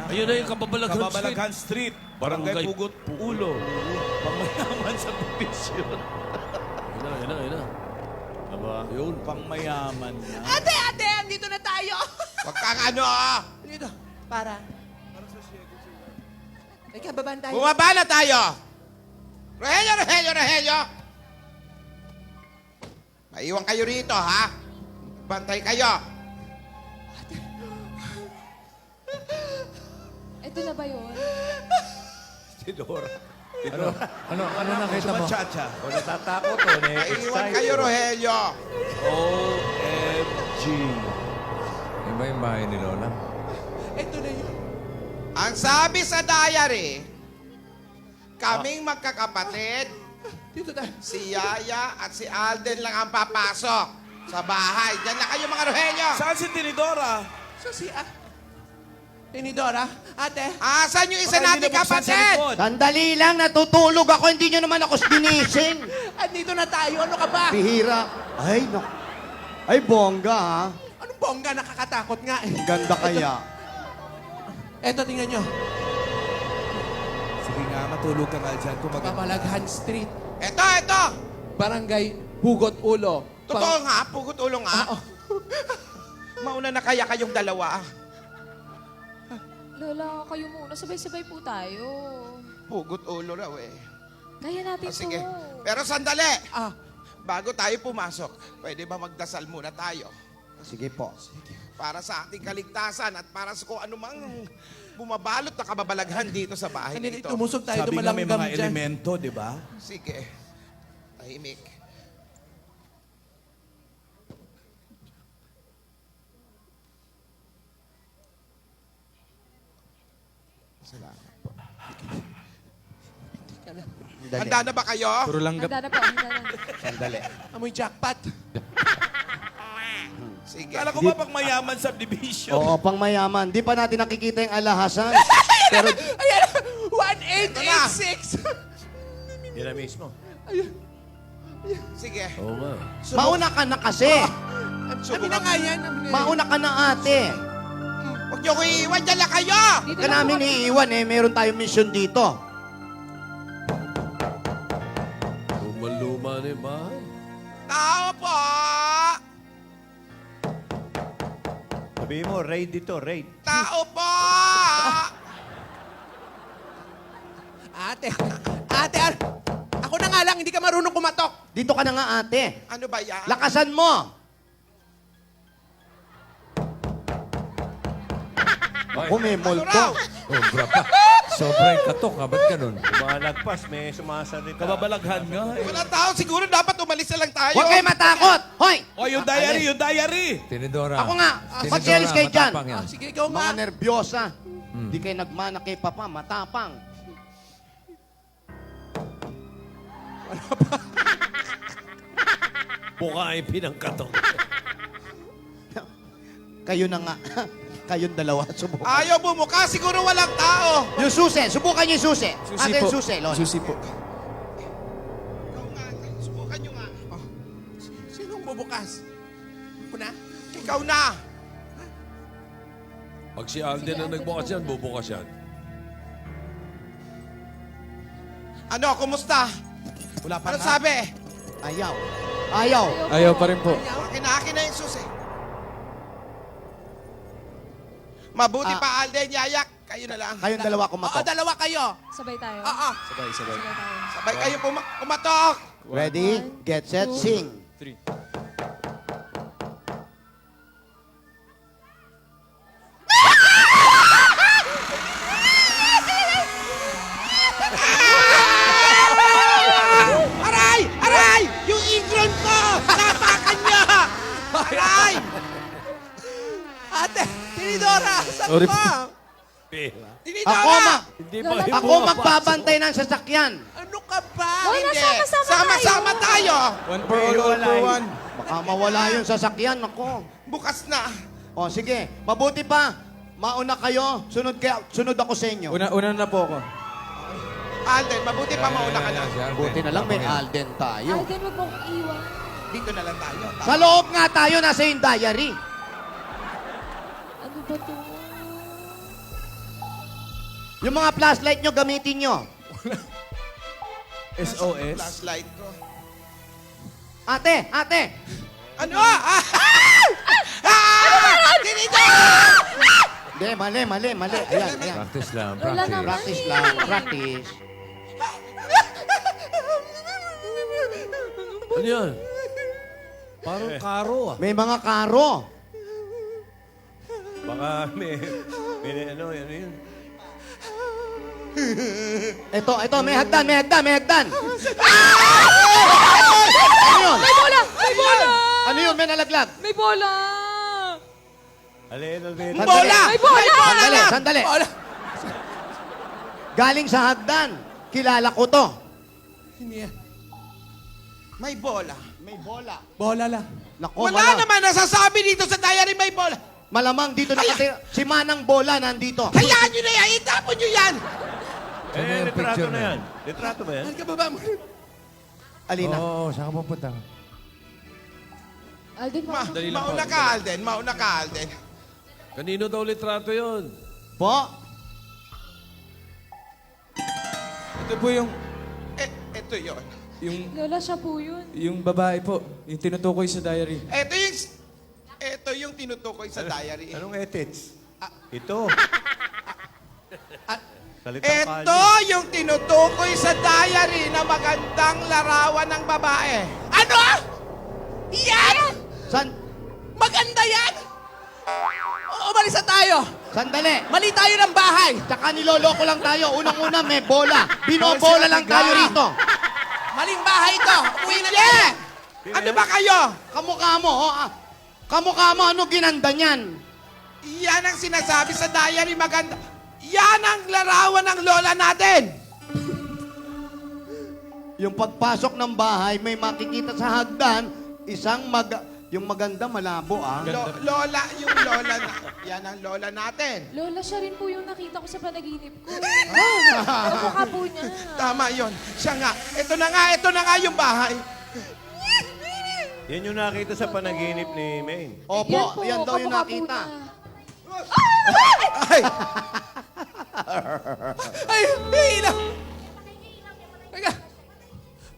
Ayun na yung Kababalaghan Street. Kababalaghan Street. Barangay Barangay Pugot Ulo. Pangmayaman sa division. Ayun na. Aba, yun. Pangmayaman na. Ate, andito na tayo. Huwag kang ano ah! Dito, para. Teka, babaan tayo. Bumaba na tayo! Rogelio! Maiwan kayo rito, ha? Bantay kayo. Ito na ba yun? Si Dora. Ano nakita mo? Sumachacha. O natatakot o Maiwan kayo, Rogelio. OMG. Yan ba yung bahay ni Lola? Ito na yun. Ang sabi sa diary, kaming magkakapatid, Dito tayo. si Yaya at si Alden lang ang papasok sa bahay. Diyan na kayo, mga Rogelio. Saan si Tinidora? So si Tinidora, ate. Asan yung isa Baka hindi nating nabuksan sa kapatid? likod. Sandali lang, natutulog ako. Hindi nyo naman ako ginising. Andito na tayo. Ano ka ba? Bihira. Ay, no. Ay, bongga, ha? Anong bongga? Nakakatakot nga eh. Ganda kaya. Eto, tingnan nyo. Sige nga, matulog ka nga dyan. Kababalaghan Street. Ito. Barangay Pugot Ulo. Totoo nga, pugot ulo nga. Oo. Mauna na kaya kayong dalawa. Lola, kayo muna. Sabay-sabay po tayo. Pugot ulo raw eh. Kaya natin Sige. to. Pero sandali. Ah, Bago tayo pumasok, pwede ba magdasal muna tayo? Sige po. Para sa ating kaligtasan at para sa kung anumang bumabalot na kababalaghan dito sa bahay hindi, nito. tumusog tayo. Sabi nga may Dumalanggam mga dyan. elemento, di ba? Sige. Tahimik. Salamat po. Sandali. Handa na ba kayo? Handa na po, handa na. Sandali. Amoy jackpot. Sige. Kala ko ba pag mayaman subdivision? Oo, pang mayaman. Di pa natin nakikita yung alahasan. Pero, Ayan! 1886! Yan na mismo. Sige. Oo nga. mauna ka na kasi. Amin na nga yan. Mauna ka na, ate. Huwag niyo ko iiwan, dyan lang kayo! Dito Ka na po namin kami. iiwan eh. Meron tayong mission dito. Luma-luma na yung bahay. Tao po! Sabihin mo, raid dito, raid. Tao po! Ate, ako na nga lang, hindi ka marunong kumatok. Dito ka na nga, ate. Ano ba yan? Lakasan mo. Ako, may Ano multo. raw? Sobra pa. Sobrang katok ha. Ba't ganun? Lumalagpas, may sumasalita. Kababalaghan nga eh. Walang tao, siguro dapat umalis na lang tayo. Huwag kayo matakot. Hoy! O, yung diary! Tinidora. Ako nga. Tinidora, Mag-series kayo dyan. matapang yan. Sige, ikaw Mga nga. nervyosa. Di kayo nagmana kay Papa. Matapang. Bukain pinangkatok. Kayo na nga. Kayong dalawa. Subukan. Ayaw bumuka, siguro walang tao. Yung susi. Subukan niyo yung susi. Ate, yung susi, Lola. Susi po. Ikaw nga, subukan nyo nga. Sinong bubukas? Ako na? Ikaw na. Pag si Alden na nagbukas yan, bubukas yan. Ano, kumusta? Wala pa Ano nga. sabi? Ayaw. Ayaw. Ayaw pa rin po. Akin na yung susi. Mabuti pa, Alden, Yayak. Kayo na lang. Kayong dalawa Oo, kumatok. dalawa kayo. Sabay tayo. Oo. Sabay tayo. Sabay kayo kumatok. Ready? Get set, sing. Aray! Aray! Yung ingron ko! Tapakan niya! Aray! Ate, Tinidora, saan Sorry ka? Tinidora! Hindi ba Lola, yung Ako magbabantay ng sasakyan. Ano ka ba? Lola, Hindi. sama-sama Sama-sama tayo. One for one. Baka mawala yung sasakyan. Ako. Bukas na. O, sige. Mabuti pa. Mauna kayo. Sunod ako sa inyo. Una na po ako. Alden, mabuti pa mauna ka na. Buti na lang may Alden tayo. Alden, wag mo akong iwan. Dito na lang tayo. Sa loob nga tayo. Nasa yung diary. Ano ba to? Yung mga flashlight nyo, gamitin nyo. SOS. Flashlight ko. Ate! Ano? Ganito! Hindi, mali. Ayan. Practice lang, Lola practice. naman Practice eh. lang, practice. Ano yan? Parang karo ah. May mga karo. Baka may ano yun. Ito, may hagdan. Ano yun? May bola! May bola! Ano yun? May nalaglag. May bola! Alin, Alvin. Bola! May bola! Sandali. Bola. Galing sa hagdan. Kilala ko to. Hindi yan. May bola. May bola. Bola lang. Nako, Wala naman nasasabi dito sa diary may bola. Malamang dito nakatira. Si Manang Bola nandito. Hayaan nyo na yan! Itapon nyo yan! Litrato na yan. Litrato ba yan? Halika baba mo. Alina. Oo, saan ka pupunta? Alden, Mauna ka, Alden. Kanino daw litrato yon? Po? Ito po yung Ito yon. Lola, siya po yun. yung babae po. Yung tinutukoy sa diary. Ito yung tinutukoy sa diary. Anong ethics? Ito. Salitang Ito kalye. yung tinutukoy sa diary na magandang larawan ng babae. Ano? Yan! Maganda yan! Umalis na tayo. Sandali. Mali tayo ng bahay. Tsaka niloloko lang tayo. Unang-una may bola. Binobola lang tayo rito. Maling bahay ito. Uwi na tayo. Ano ba kayo? Kamukha mo, Kamukha mo, ano ginanda niyan? Yan ang sinasabi sa diary maganda. Yan ang larawan ng lola natin. Yung pagpasok ng bahay, may makikita sa hagdan, yung maganda malabo, Lola, yung lola na. Yan ang lola natin. Lola, siya rin po yung nakita ko sa panaginip ko. Kamukha po niya. Tama yon. Siya nga. Ito na nga yung bahay. Yan yung nakita sa panaginip ni Maine. Opo, yan daw yung kamukha po nakita. niya. Ay! Ay, may ilaw. Teka.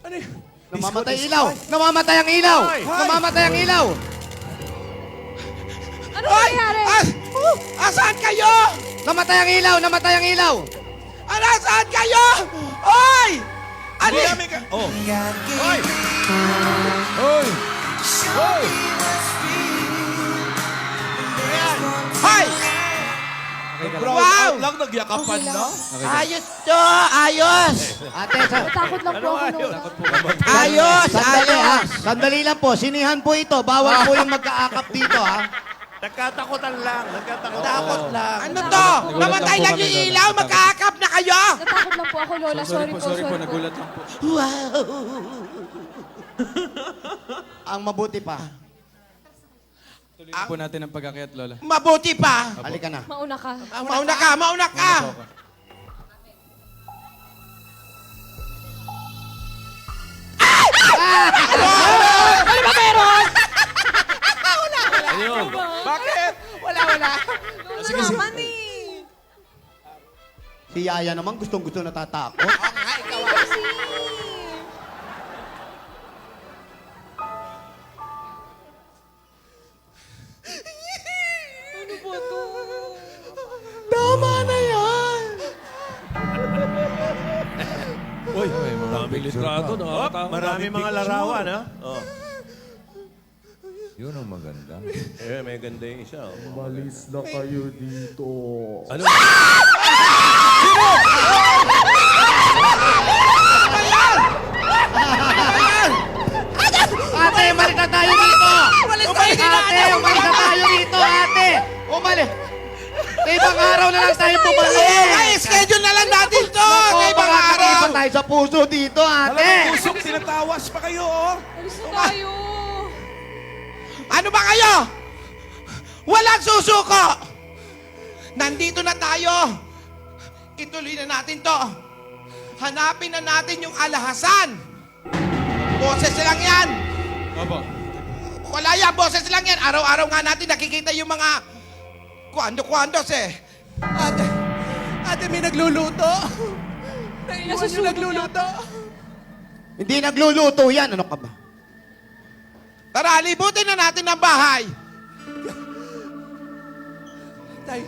Ano yun? Namamatay ilaw! Namamatay ang ilaw! Namamatay ang ilaw! Ano nangyari? Asaan kayo? Namatay ang ilaw! Namatay ang ilaw! Asaan kayo? Oy! Ano? Oh. Hoy! Hoy! Hoy! Hoy! Wow! lang nagyakapan na. Ayos to! Ayos! Ate, Natakot lang po ako, Lola. Ayos! sandali ha! Ayos! Sandali lang po, sinihan po ito. Bawal po yung magkaakap dito ha. Nagkatakutan lang. Takot lang. Ano to? Namatay lang yung ilaw? Magkaakap na kayo? Natakot lang po ako, Lola. Sorry po. Nagulat lang po. Ang mabuti pa. Tuloy po natin ang pag-akyat, Lola. Mabuti pa. Halika na. Mauna ka. Mauna ka! Mauna ka! Ano yun? Bakit? Wala. Lola naman eh. Si Yaya naman gustong-gusto natatakot. Oo nga, ikaw ah. Kasi... Ano ba to? Tama na yan! Uy, daming litrato. Oh, Nakakatakot. marami mga larawan, ha? Oh. Yun ang maganda. May ganda yung isa. Oh. Malis na kayo dito. Ano? Ate, umalis na tayo dito! Ate, umalis na tayo dito, ate! Umalis! Sa ibang araw na lang tayo bumalik! Ay, schedule na lang natin to! Nako, Kay ibang baka araw! nakipa tayo sa puso dito, ate! Pusok, tinatawas pa kayo, oh. Alis na tayo. Ano ba kayo? Walang susuko! Nandito na tayo! Ituloy na natin to! Hanapin na natin yung alahasan! Boses lang yan! Opo. Wala yan, boses lang yan! Araw-araw nga natin nakikita yung mga kwando-kwandos eh! Ate, Ate, may nagluluto. Naiwan yung nagluluto. Hindi nagluluto yan. Ano ka ba? Tara, libutin na natin ang bahay. Tay,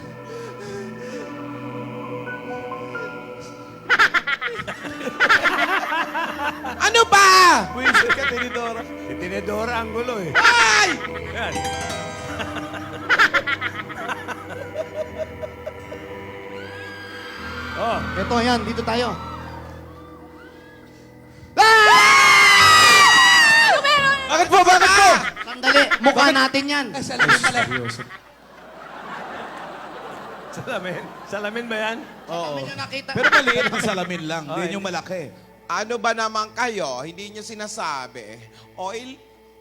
Ano ba? Wisit ka, Tinidora. Si Tinidora ang gulo eh. Ay! Yan. Oh, Ito, yan. Dito tayo. Bakit po? Bakit po? Sandali. Mukha natin yan. salamin pala. salamin. Salamin ba yan? Oo. Hindi nyo nakita. Pero maliit ang salamin lang. Hindi yung malaki. Ano ba naman kayo? Hindi nyo sinasabi.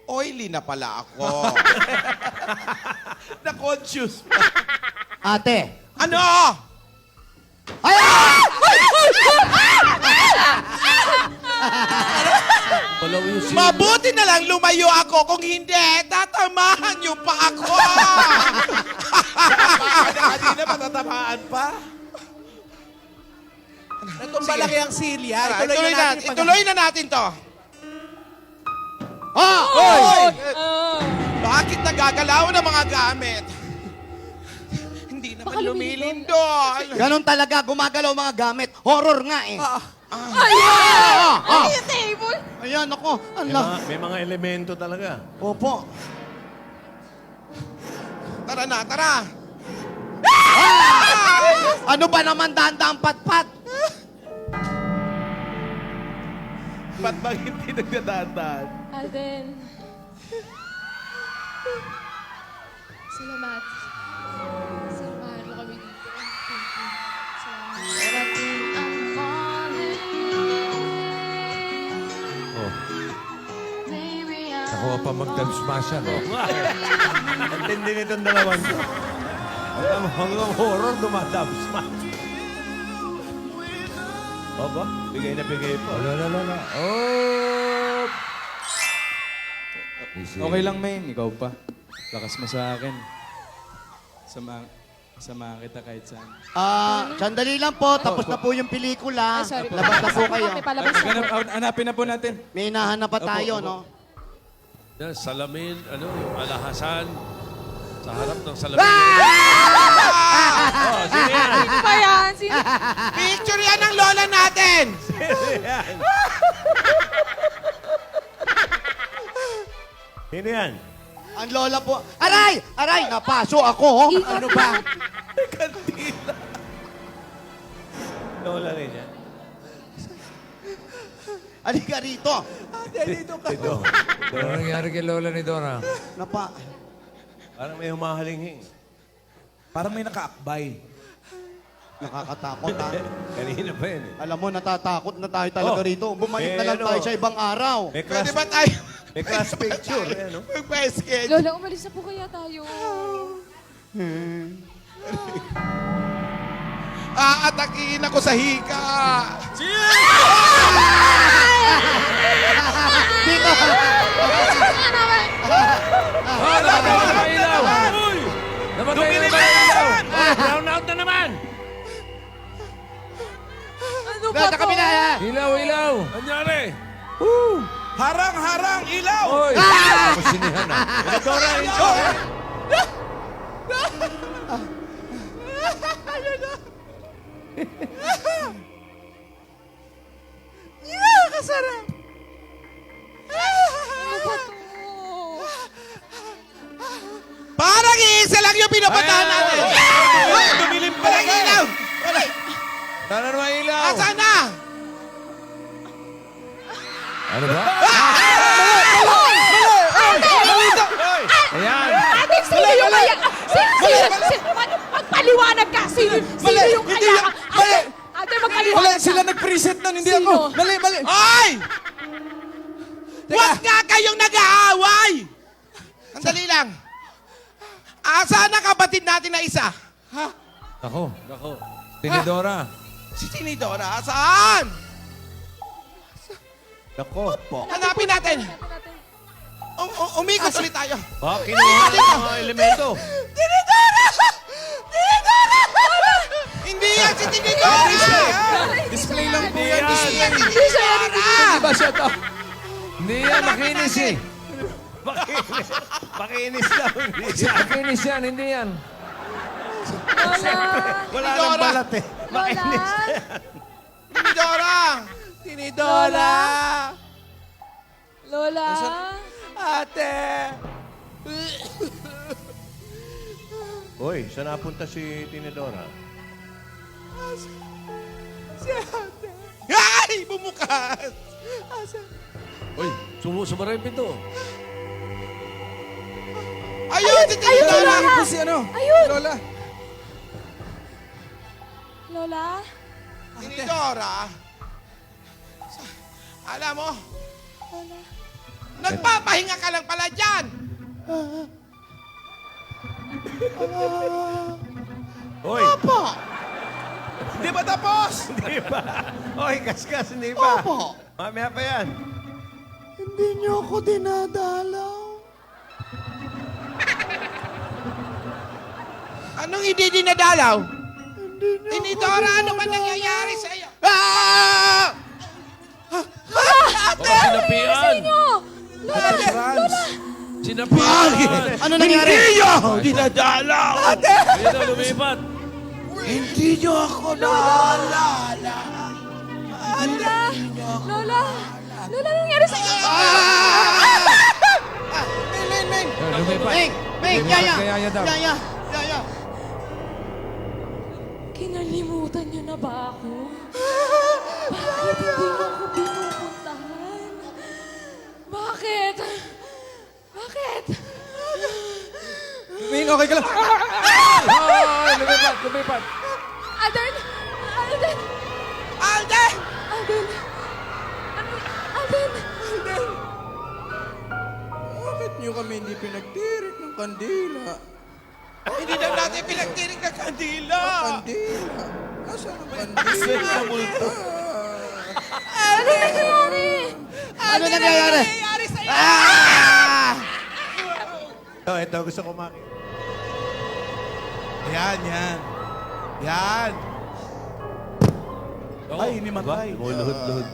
Oily na pala ako. Na-conscious. Ate. Ano? Ay! Palaw yung sino. Mabuti na lang lumayo ako. Kung hindi, tatamahan nyo pa ako. Kanina patatamaan pa. Natumba lang yung silya. Tara, Ituloy na natin. ituloy na natin to. Ah! Bakit nagagalaw ng mga gamit? Hindi naman Baka lumilindol. Ganon talaga. Gumagalaw mga gamit. Horror nga eh. Ayan! Ano yung table? Ayan, ako. May Allah. may mga elemento talaga. Opo. Tara na, tara. Ano ba naman dahan-dahan pat-pat? Ba't bang hindi nagdadaan? Alden. Salamat. Samahan mo kami dito. Thank you. Salamat. Darating ang morning. Oh, Maybe I'll nakuha pa mag-dub smash yan. Oh. Ang tindi nitong dalawang to. Hanggang horror, dumadabs man. O ba? Bigay na bigay po. Wala. Oh! Easy. Okay lang, men. Ikaw pa. Lakas mo sa akin. Sama kita kahit saan. Sandali lang po. Tapos na po yung pelikula. Ay, sorry. Labas na po kayo. May palabas na. Hanapin na po natin. May hinahanap pa tayo, Opo. no? Yan, salamin, yung alahasan. Sa harap ng salamin. Oh, sino yan? Sino ba yan? Sino? Picture yan ng lola natin. Sino yan? Ang lola po. Aray! Aray! Napaso ako, oh. Ano ba? Lola rin yan. Halika rito. Ito. Ano nangyari kay Lola ni Dora? Napa. Parang may humahalinghi. Parang may nakaakbay. Nakakatakot, ha? Kanina pa yan eh. Alam mo, natatakot na tayo talaga Oh. rito. Bumalik na Eh, lang ano? tayo sa ibang araw. May Pwede class, ba tayo? may class picture. Eh, no? Mag-basket. Lola, umalis na po kaya tayo. Aatakihin ako sa hika. Dito. Namatay na ilaw! Namatay na ilaw! Brown out na naman! Ano ba Sa to? kabila, ha? Ilaw! Nangyari? Harang, harang, ilaw! Oy! Kusinihan na. Tinidora, ito! Ano ba to? Parang iisa lang yung pinapatahan natin. Dumilim pa Walang ilaw. Sana naman ilaw! Asan na? Ano ba? Ayan! Ate, sino yung kaya? Magpaliwanag ka! Sino yung kaya? Ate, magpaliwanag ka! Sila nag-preset nun, hindi Sino? ako. Mali. Ay! Huwag nga kayong nag-aaway! Sandali lang. Asan ang kapatid natin na isa? Ako. Tinidora. Si Tinidora, saan? Nako. Hanapin natin. Umikot ulit tayo. Baka kinuha ng mga elemento. Tinidora! Tinidora! Hindi yan si Tinidora! Display lang po yan. Hindi siya yan. Hindi ba siya to? Hindi yan, makinis eh. Makinis. Makinis lang, hindi yan. Makinis yan, hindi yan. Lola! Wala nang balat eh. Makinis Lola! yan. Tinidora! Tinidora! Lola! Ate! Uy, saan napunta si Tinidora? Si ate! Ay! Bumukas! Uy, sumara yung pinto. Ayun, si Tinidora! Ayun po si ano? Ayun! Lola. Lola? Tinidora! Alam mo, Lola? nagpapahinga ka lang pala dyan! Uy, Opo! Di ba tapos? hindi pa. Uy, kaskas, hindi pa. Opo! Mamaya pa yan. Hindi niyo ako dinadalaw. Anong hindi dinadalaw? Tinidora, ano ba nangyayari sa iyo? Ah! Baka sinapian. Lola! Sinapian. Ano nangyari? Dinadalaw! Ayun na, lumipat. Hindi niyo ako naalala. Lola! Lola! Lola, anong nangyari sa inyo? Ming, Yaya! Yaya daw. Yaya! Yaya! Kinalimutan niyo na ba ako? Bakit hindi mo ako pinupuntahan? Bakit? Bakit? Ming, okay ka lang. Ay, lumipat, lumipat. Alden! Alden! Alden! Alden! Alden! Bakit niyo kami hindi pinagtirik ng kandila? Hindi na natin pinagtirik ng kandila. Kandila? Nasaan ang kandila? Ano nangyari? Ano nangyayari? Nangyayari sa'yo? Ito, gusto ko makita. Yan, yan. Yan. Ay, inimatay. Lumuluhod-luhod.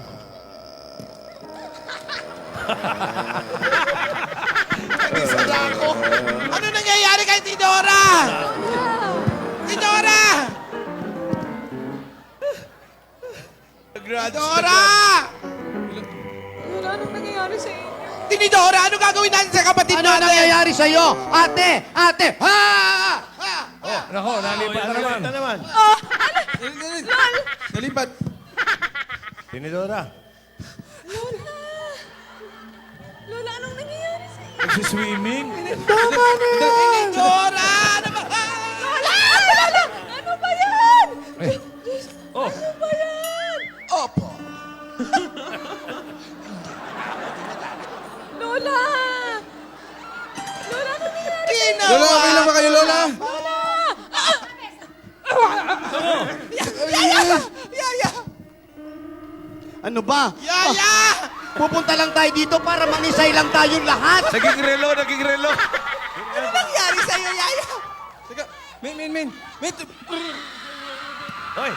Isa na ako. Ano nangyayari kay Tidora? Tidora! Tidora! Lola, anong nangyayari sa inyo? Tinidora, ano gagawin natin sa kapatid Ano natin? nangyayari sa'yo? Ate! Ate! Ha! Nako, nalipat na naman. Na naman. Nalipat. Tinidora. Lola! Lola, anong nangyayari sa inyo? Nagsiswimming. Tidora! Ano ba? Lola! Lola! Ano ba yan? Oh, Ano ba yan? Opo. Lola! Lola, anong nangyayari? Ginawa! Lola, okay lang ba kayo, Lola? Lola! Yaya! Ano ba? Yaya! Pupunta lang tayo dito para mangisay lang tayong lahat. Naging relo, naging relo. Ano nangyari sa'yo, Yaya? Teka, Min. Hoy,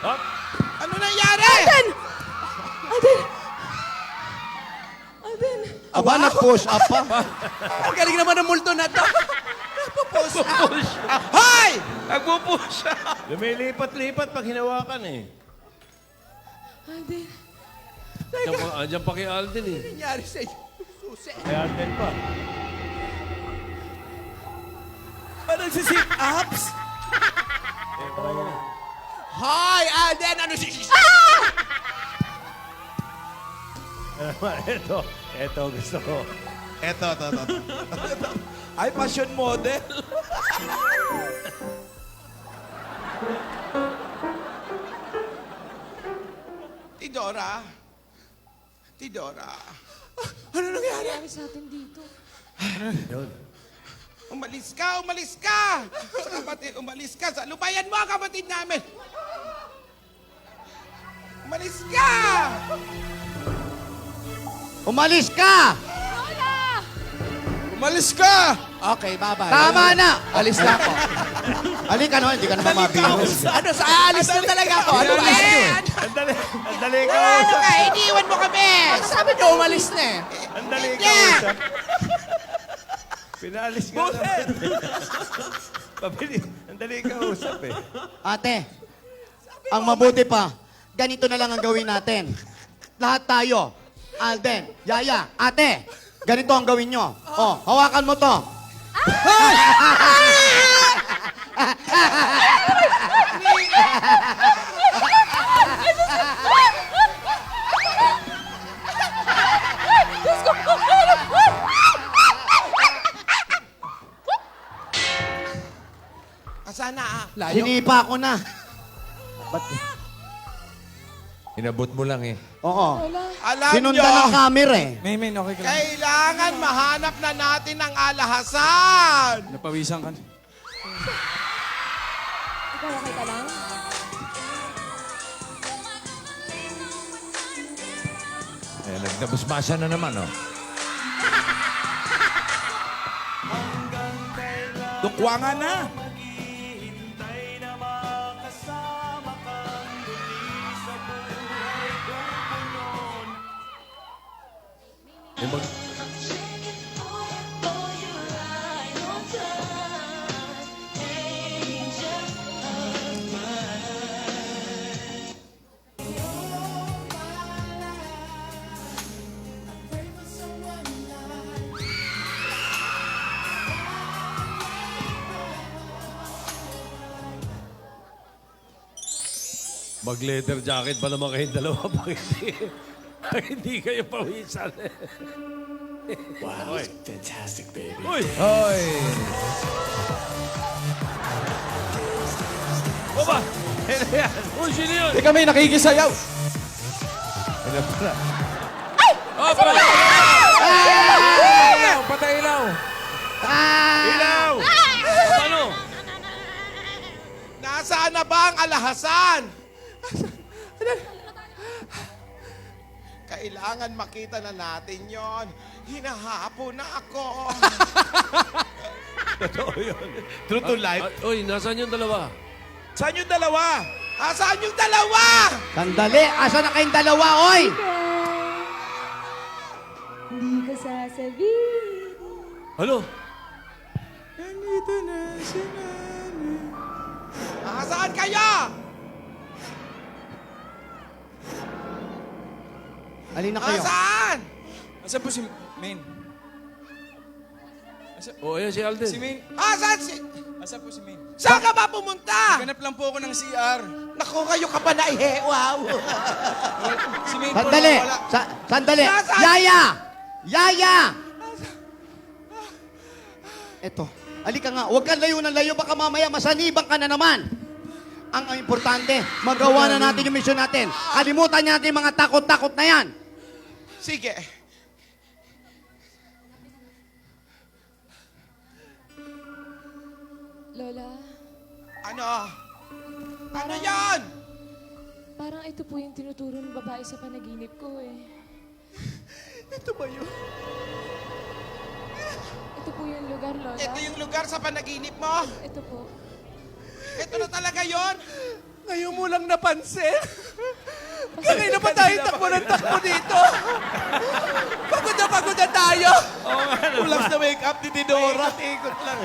hop. Ano nangyari? Alden! Alden! Alden! Aba, nag-push up pa. Ang galing naman ng multo na to. push. Hoy! Nagpupush. Lumilipat-lipat pag hinawakan eh. Alden! Andiyan pa kay Alden eh. Nangyari sa'yo. Susi. Kaya Alden pa. Ano nagsisit-ups? Hi, Alden! Ano si... Ito, gusto ko. Eto. Ay, fashion model. Tidora. Ano nangyari? Nangyari sa atin dito. Yun. Umalis ka! Sa kapatid, umalis ka! Sa lubayan mo ang kapatid namin! Umalis ka! Umalis ka! Lola! Umalis ka! Okay, bye-bye. Tama na! Alis na ako. Halika no, hindi ka naman mabihos. Ano, aalis na talaga ako. Ano ba? Ang dali ka Ano usap. ka? Iniwan mo kami! Sabi niyo, umalis na eh. Ang dali ka usap. Pinalis ka naman. Pabili. Ang dali ka usap eh. Ate, ang mabuti pa, ganito na lang ang gawin natin. Lahat tayo, Alden, Yaya, ate, ganito ang gawin nyo. Oh, hawakan mo to. Asan na ah? Layo. Sinipa ko na. Inabot mo lang eh. Oo. Alam Sinundan nyo, ng camera eh. Main, okay ka lang. kailangan mahanap na natin ang alahasan. Napawisan ka. Ikaw, okay ka lang? Eh, nagdabusmasa na naman, oh. Dukwangan na. Eh, mag... Mag-leather jacket pa naman kayong dalawa pag hindi kayo pawisan. Wow, fantastic, baby. Uy! Hoy! Baba! Uy, sino yun? Di kami nakikisayaw. Ano pala? Oh, pala! Ilaw! Patay ilaw! Ilaw! Ano? Nasaan na ba ang alahasan? Kailangan makita na natin yon. Hinahapo na ako. Totoo yun. True to life. Uy, nasaan yung dalawa? Saan yung dalawa? Asaan yung dalawa? Sandali, asa na kayong dalawa, oy? Hindi ko sasabihin. Ano? Asaan kayo? Alin na kayo? Asaan? Asan po si Main? Oh, ayan si Alden. Si Main? Asaan si... Asan po si Main? Saan ka ba pumunta? Ganap lang po ako ng CR. Naku, kayo ka pa na ihe. Wow. Si Main po Sandali, wala. sandali. Nasaan? Yaya! Yaya! Eto, alika nga, huwag kang layo ng layo, baka mamaya masanibang ka na naman. Ang importante, magawa na natin yung mission natin. Kalimutan natin yung mga takot-takot na yan. Sige. Lola, Ano? Ano yan? parang ito po yung tinuturo ng babae sa panaginip ko eh. Ito ba yun? Ito po yung lugar, Lola. Ito yung lugar sa panaginip mo? Ito po. Ito na talaga yon. Ngayon mo lang napansin. Kanina pa tayo takbo ng takbo dito. Pagod na tayo. Kulang sa wake-up ni Didora. Ikot lang.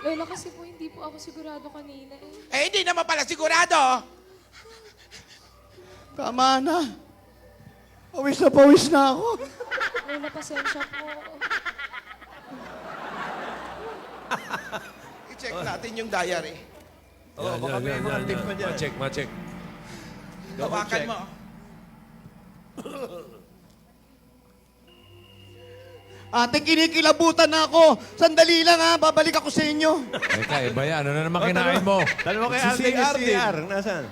Lola, kasi po hindi po ako sigurado kanina eh. Eh, hindi naman pala sigurado. Tama na. Pawis na ako. Lola, pasensya po. I-check natin yung diary. Oo, baka may mga tip pa dyan. Ma-check. Hawakan mo. Ate, kinikilabutan na ako. Sandali lang ha, babalik ako sa inyo. Teka, iba yan. Ano na naman kinain mo? Dalawa kay Si Alden yung Arden. CR. Nasaan?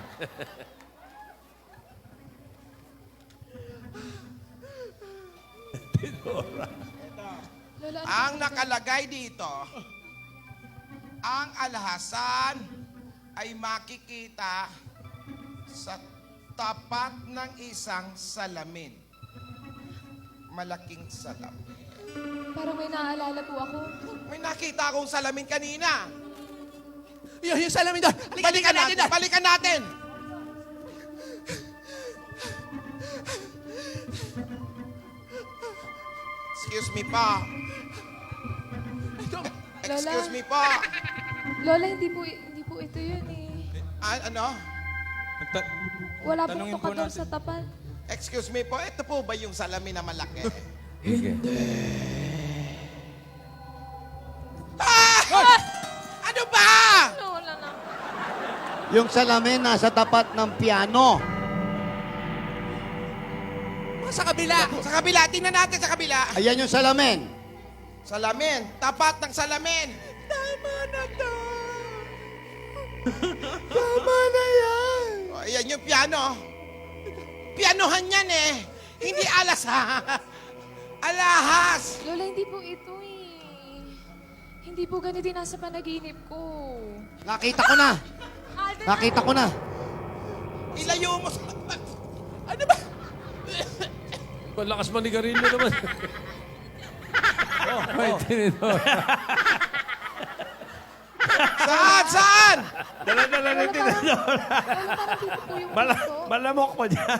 Lola, Ang nakalagay dito, ang alhasan ay makikita sa tapat ng isang salamin. Malaking salamin. Parang may naaalala po ako. May nakita akong salamin kanina. Yung salamin doon. Balikan natin, balikan natin. Excuse me po. Excuse me po. Lola, hindi po ito yun eh. Ano? Wala pong Tanungin po tokador natin. sa tapat. Excuse me po, ito po ba yung salamin na malaki? Ah! Ano ba? Lola na. Yung salamin nasa tapat ng piano. Sa kabila. Sa kabila, tingnan natin sa kabila. Ayan yung salamin. Salamin, tapat ng salamin. Tama na to. O, ayan yung piano. Pianohan yan eh. Hindi alas ha. Alahas. Lola, hindi po ito eh. Hindi po ganito yung nasa panaginip ko. Nakita ko na. Alden, Nakita ko na. Ilayo mo sa... Ano ba? Malakas manigarilyo naman. May tinidor. Saan? Saan? Dala-dala na Lola, tinidor. Lola, parang dito po yung pinto. Malamok mo dyan.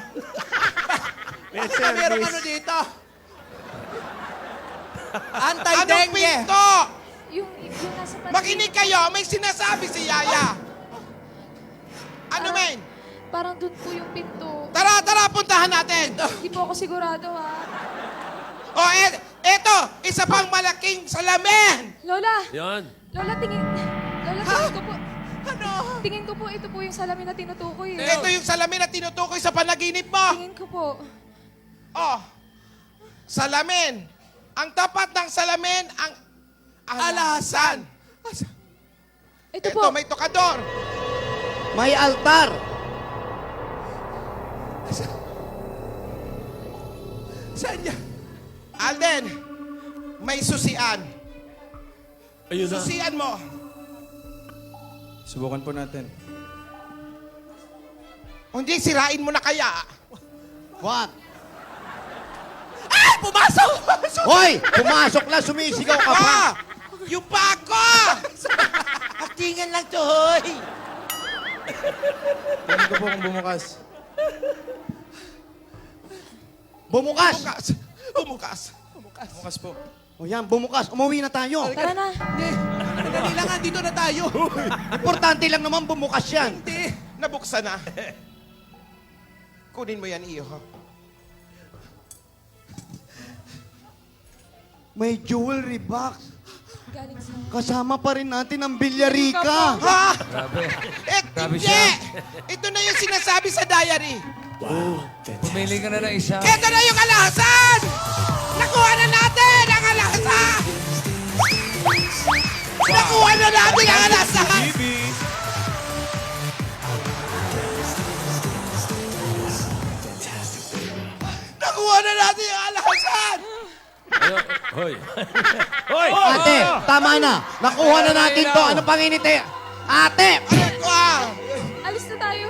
May Bakit ba meron ano service. dito? Anong Anti-dengue. pinto? Yung nasa panaginip. Makinig kayo, may sinasabi si Yaya. Ano men? Parang dun po yung pinto. Tara, tara, puntahan natin. Hindi po ako sigurado ha. O, eto, isa pang malaking salamin. Lola! Yan. Lola, tingin ko po. Ano? Tingin ko po, ito po yung salamin na tinutukoy. Eh. Ito yung salamin na tinutukoy sa panaginip mo. Tingin ko po. Oh, salamin. Ang tapat ng salamin, ang alasan. Ito Ito, po. may tokador. May altar. Saan niya? Alden, may susian. Ayun na. Susian mo. Subukan po natin. Hindi, sirain mo na kaya. What? Ah! Pumasok! Hoy! Pumasok na, sumisigaw ka pa. Ah! Yung pako! Actingan lang to, hoy! Tingnan ko po kung bumukas. Bumukas. Bumukas. Bumukas. Bumukas. Bumukas po. O yan, bumukas. Umuwi na tayo. Tara na. Hindi. Madali lang nga, dito na tayo. Importante lang naman bumukas yan. Hindi. Nabuksan na. Kunin mo yan, iyo. May jewelry box. Galing sa... Kasama pa rin natin ang bilyarika. Ha? Grabe. Grabe Hindi! siya. Ito na yung sinasabi sa diary. Pumili ka na ng isa. Ito na yung alasan! Nakuha na natin ang alasan! Nakuha na natin ang alasan! Nakuha na natin ang alasan! Ano? Hoy. Hoy! Ate, tama na. Nakuha na natin to. Ano pang inite? Ate! Ah! Alis na tayo.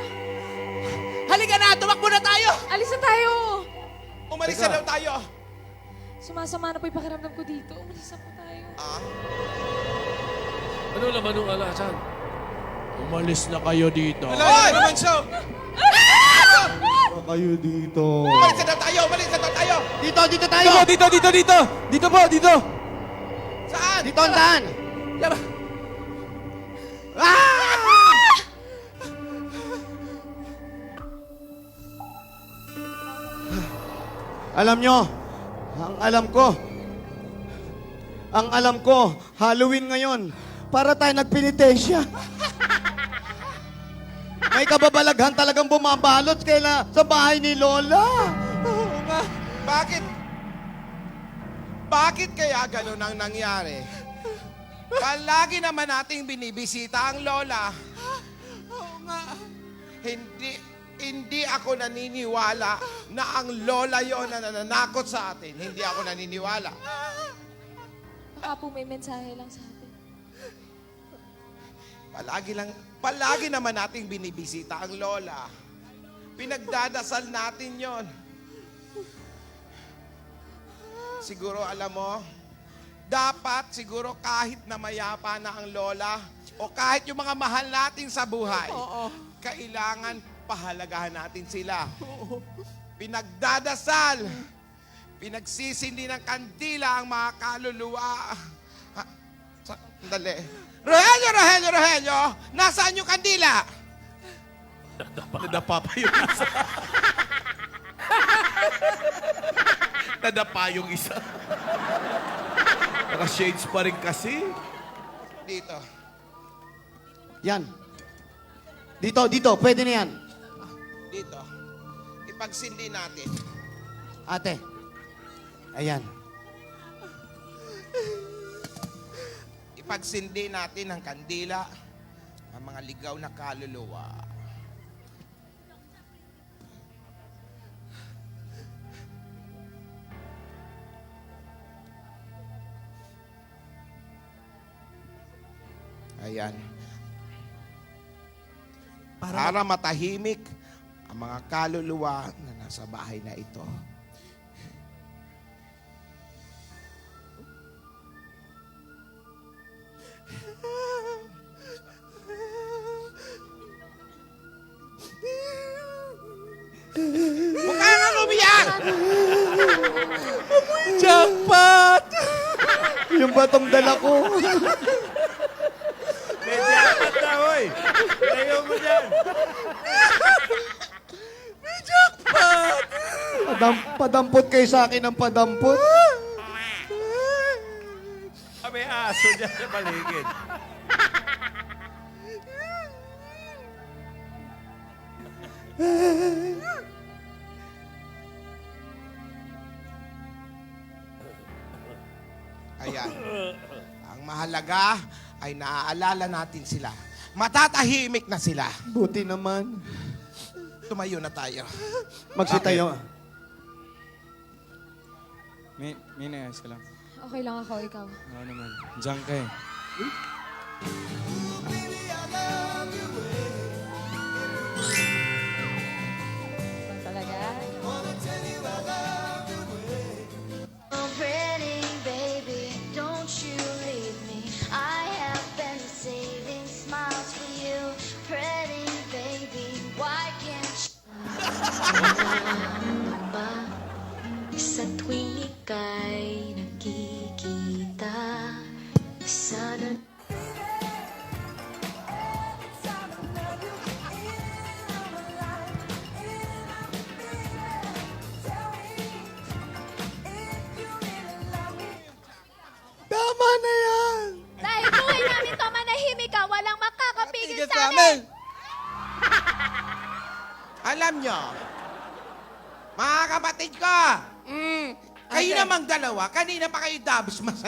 Halika na, tumakbo na tayo. Alis na tayo. Umalis na daw tayo. Sumasama na po yung pakiramdam ko dito. Umalis na po tayo. Ano laman ng alasan? Umalis na kayo dito. Hoy! naman siya! Kayo dito. Umalis na daw tayo! Umalis na daw tayo! Dito, dito tayo. Dito! Dito po! Dito! Saan? Dito ang daan. Diba? Alam nyo, ang alam ko, Halloween ngayon, para tayo nagpenitensya. May kababalaghan talagang bumabalot sa bahay ni Lola. Bakit? Bakit kaya ganun ang nangyari? Palagi naman nating binibisita ang lola. Oo nga. Hindi ako naniniwala na ang lola yon na nananakot sa atin. Hindi ako naniniwala. Baka po may mensahe lang sa atin. Palagi naman nating binibisita ang lola. Pinagdadasal natin yon. siguro alam mo, dapat siguro kahit na mayapa na ang lola o kahit yung mga mahal natin sa buhay, kailangan pahalagahan natin sila. Pinagdadasal, pinagsisindi ng kandila ang mga kaluluwa. Sandali. Rogelio! Nasaan yung kandila? Nadapa pa yung isa. Nadapa yung isa. Naka-shades pa rin kasi. Dito. Yan. Dito. Pwede na yan. Dito. Ipagsindi natin. Ate. Ayan. Ipagsindi natin ang kandila, ang mga ligaw na kaluluwa. Ayan. Para matahimik ang mga kaluluwa na nasa bahay na ito. Mukha kang umiyak! Jackpot! Yung batong dala ko. May jackpot na, hoy. Layo mo dyan. Padampot kayo sa akin ng padampot. May aso dyan sa paligid. Ayan. Ang mahalaga ay naaalala natin sila. Matatahimik na sila. Buti naman. Tumayo na tayo. Magsitayo. May naayos ka lang. Okay lang ako, ikaw. Oo naman. Diyan ka eh. Talaga? Oh, pretty baby, don't you leave me. I have been saving smiles for you. Pretty baby, why can't you? Ano ba sa tuwing ika'y nakikita? Sana Tama na yan. dahil buhay namin to, manahimik ka, walang makakapigil Tigil sa sa amin! amin! Alam nyo, mga kapatid ko, kayo namang dalawa, kanina pa kayo dabsmas.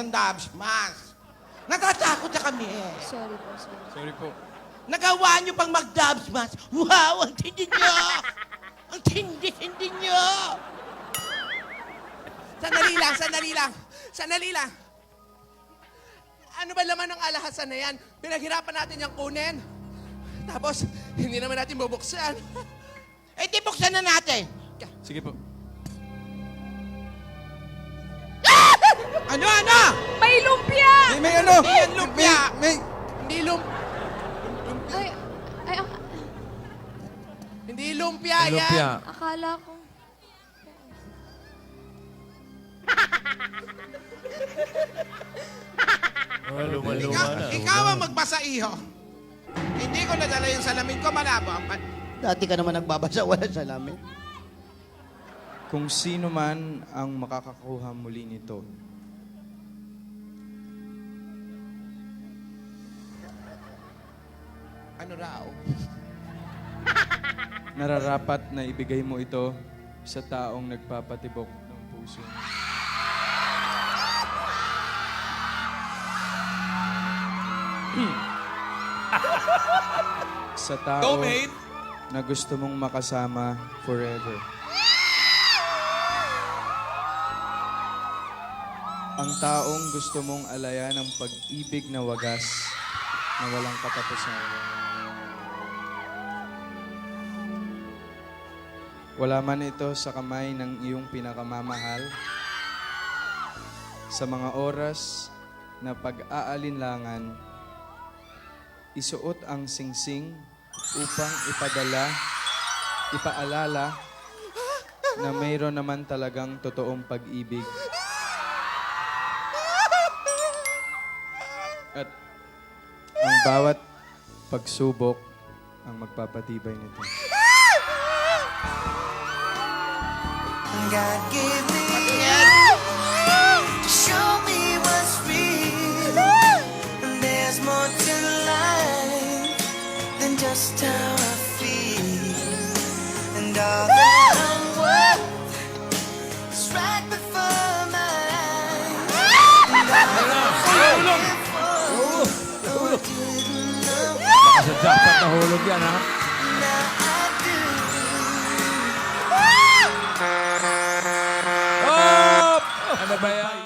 Natatakot na kami eh. Sorry po, sorry. Sorry po. Nagawa nyo pang mag-dabsmas. Wow, ang tindi nyo! Ang tindi nyo! Sandali lang. Ano ba laman ng alahasan na yan? Pinaghirapan natin yung kunin. Tapos, hindi naman natin bubuksan. Eh, di buksan na natin. Sige po. Ano? May lumpia! May ano? Hindi yan lumpia. Hindi Hindi lumpia yan. Lumpia. Akala ko. Luma-luma na. Ikaw ang magbasa, iho. Hindi ko nadala yung salamin ko, malabo. Dati ka naman nagbabasa, wala salamin. Kung sino man ang makakakuha muli nito, Ano raw? nararapat na ibigay mo ito sa taong nagpapatibok ng puso. Sa tao na gusto mong makasama forever. Ang taong gusto mong alaya ng pag-ibig na wagas na walang katapusan. Wala man ito sa kamay ng iyong pinakamamahal, Sa mga oras na pag-aalinlangan, isuot ang singsing upang ipaalala na mayroon naman talagang totoong pag-ibig. At ang bawat pagsubok ang magpapatibay nito. God gave me you to show me what's real. And there's more to life than just how I feel. And all that I'm worth is right before my eyes. And I didn't know. Sa jackpot nahulog yan, ha? Now I do. Ano ba yan?